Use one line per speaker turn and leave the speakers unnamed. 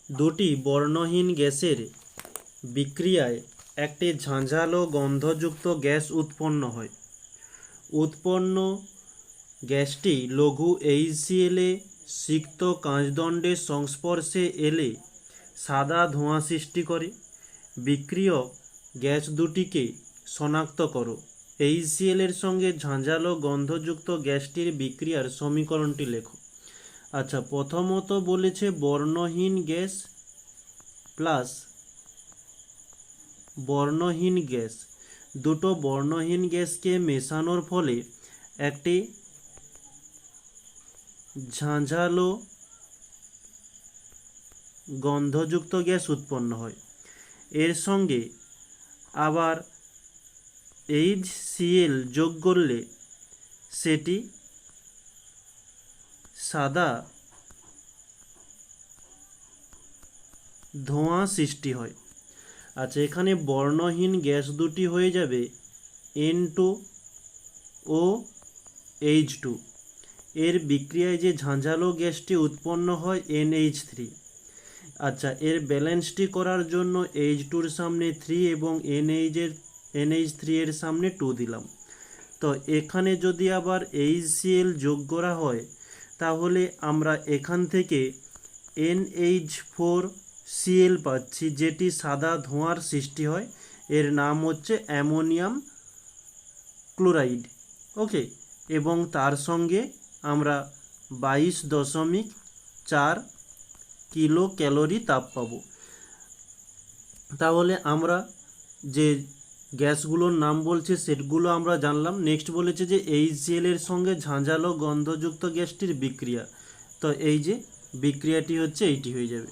দুটি বর্ণহীন গ্যাসের বিক্রিয়ায় একটি ঝাঁঝালো গন্ধযুক্ত গ্যাস উৎপন্ন হয়। উৎপন্ন গ্যাসটি লঘু HCl এ সিক্ত কাঁচদণ্ডের সংস্পর্শে এলে সাদা ধোঁয়া সৃষ্টি করে। বিক্রিয়ক গ্যাস দুটিকে শনাক্ত করো। HCl এর সঙ্গে ঝাঁঝালো গন্ধযুক্ত গ্যাসটির বিক্রিয়ার সমীকরণটি লেখো। আচ্ছা, প্রথমত বলেছে বর্ণহীন গ্যাস প্লাস বর্ণহীন গ্যাস, দুটো বর্ণহীন গ্যাসকে মেশানোর ফলে একটি ঝাঁঝালো গন্ধযুক্ত গ্যাস উৎপন্ন হয়। এর সঙ্গে আবার HCl যোগ করলে সেটি সাদা ধোঁয়া সৃষ্টি হয়। আচ্ছা, এখানে বর্ণহীন গ্যাস দুটি হয়ে যাবে N2O H2, এর বিক্রিয়ায় যে ঝাঁঝালো গ্যাসটি উৎপন্ন হয় NH3। আচ্ছা, এর ব্যালেন্সটি করার জন্য H2-র সামনে 3 এবং NH3 এর সামনে 2 দিলাম। তো এখানে যদি আবার HCl যোগ করা হয় তাহলে আমরা এখান থেকে NH4Cl পাচ্ছি, যেটি সাদা ধোঁয়ার সৃষ্টি হয়। এর নাম হচ্ছে অ্যামোনিয়াম ক্লোরাইড। ওকে, এবং তার সঙ্গে আমরা 22.4 কিলো ক্যালোরি তাপ পাবো। তাহলে আমরা যে গ্যাসগুলোর নাম বলছে সেগুলো আমরা জানলাম। নেক্সট বলেছে যে HCl এর সঙ্গে ঝাঁঝালো গন্ধযুক্ত গ্যাসটির বিক্রিয়া। তো এই যে বিক্রিয়াটি হচ্ছে এইটি হয়ে যাবে।